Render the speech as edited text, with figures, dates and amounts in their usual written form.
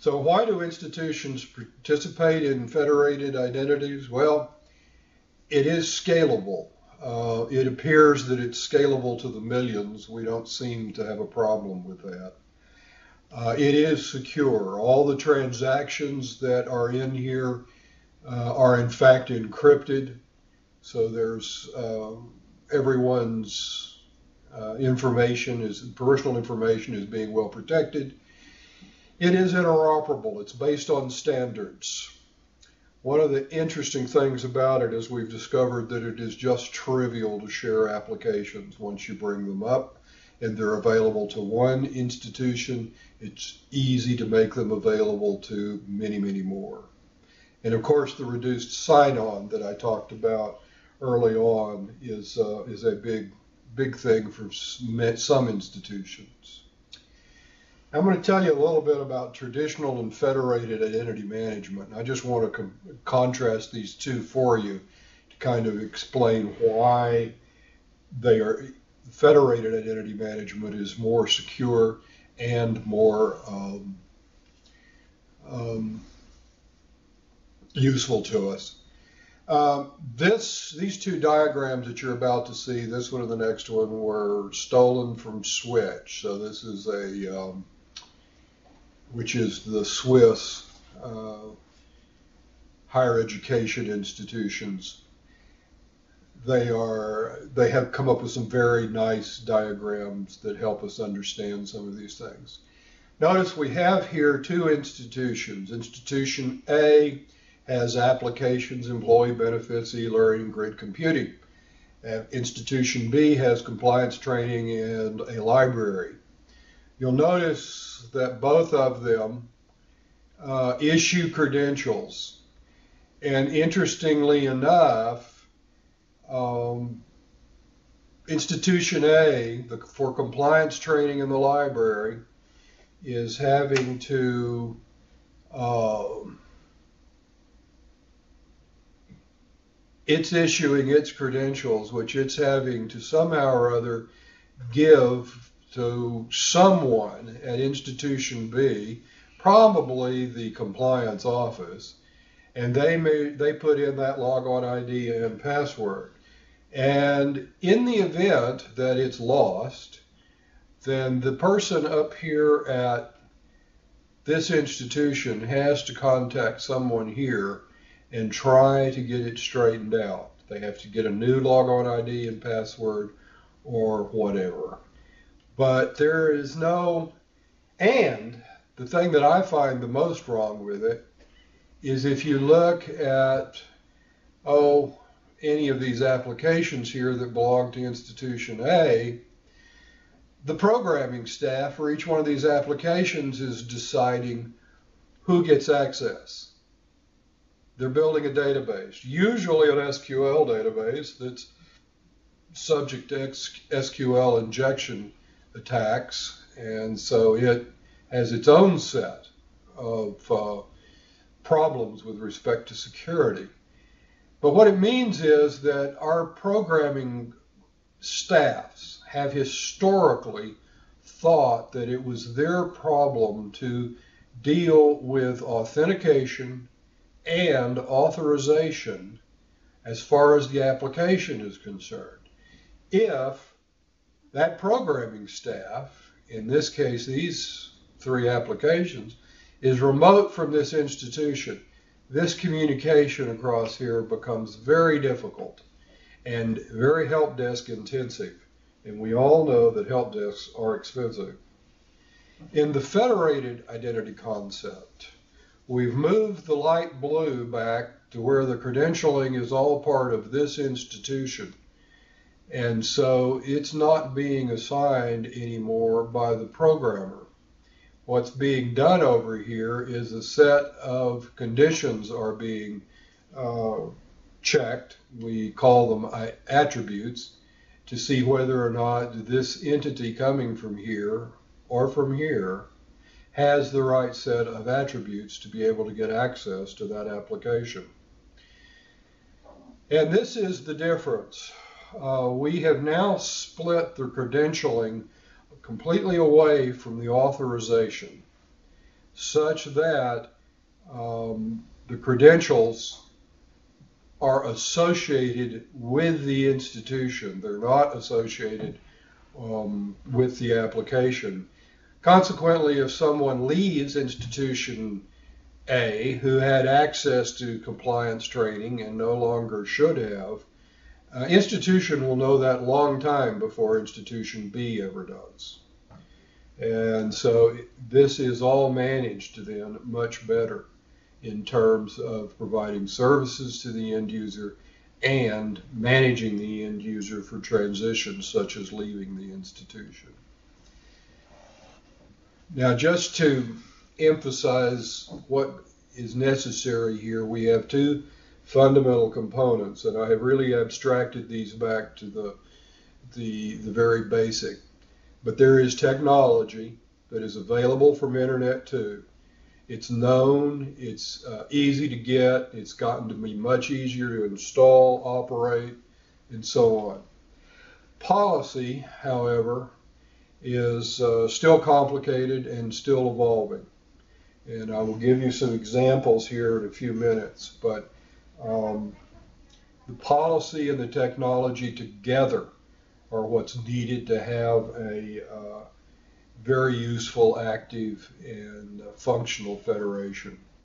So why do institutions participate in federated identities? Well, it is scalable. It appears that it's scalable to the millions. We don't seem to have a problem with that. It is secure. All the transactions that are in here are in fact encrypted. So there's everyone's personal information is being well protected. It is interoperable. It's based on standards. One of the interesting things about it is we've discovered that it is just trivial to share applications once you bring them up and they're available to one institution. It's easy to make them available to many, many more. And of course, the reduced sign-on that I talked about early on is a big thing for some institutions. I'm going to tell you a little bit about traditional and federated identity management. I just want to contrast these two for you to kind of explain why federated identity management is more secure and more useful to us. These two diagrams that you're about to see, this one and the next one, were stolen from Switch. So this is which is the Swiss higher education institutions. They have come up with some very nice diagrams that help us understand some of these things. Notice we have here two institutions. Institution A has applications, employee benefits, e-learning, grid computing. Institution B has compliance training and a library. You'll notice that both of them issue credentials. And interestingly enough, Institution A, for compliance training in the library, is having to it's issuing its credentials, which it's having to somehow or other give to someone at Institution B, probably the compliance office, and they put in that logon ID and password. And in the event that it's lost, then the person up here at this institution has to contact someone here and try to get it straightened out. They have to get a new logon ID and password or whatever. But there is no, and the thing that I find the most wrong with it is if you look at, any of these applications here that belong to Institution A, the programming staff for each one of these applications is deciding who gets access. They're building a database, usually an SQL database that's subject to SQL injection attacks, and so it has its own set of problems with respect to security. But what it means is that our programming staffs have historically thought that it was their problem to deal with authentication and authorization as far as the application is concerned. If that programming staff, in this case these three applications, is remote from this institution, this communication across here becomes very difficult and very help desk intensive. And we all know that help desks are expensive. In the federated identity concept, we've moved the light blue back to where the credentialing is all part of this institution. And so it's not being assigned anymore by the programmer. What's being done over here is a set of conditions are being checked. We call them attributes to see whether or not this entity coming from here or from here has the right set of attributes to be able to get access to that application. And this is the difference. We have now split the credentialing completely away from the authorization. such that the credentials are associated with the institution. They're not associated with the application. Consequently, if someone leaves institution A, who had access to compliance training and no longer should have, institution will know that long time before institution B ever does. And so this is all managed then much better in terms of providing services to the end user and managing the end user for transitions such as leaving the institution. Now, just to emphasize what is necessary here, we have two fundamental components, and I have really abstracted these back to the very basic. But there is technology that is available from Internet2. It's known, it's easy to get, it's gotten to be much easier to install, operate, and so on. Policy, however, is still complicated and still evolving. And I will give you some examples here in a few minutes, but the policy and the technology together are what's needed to have a very useful, active, and functional federation.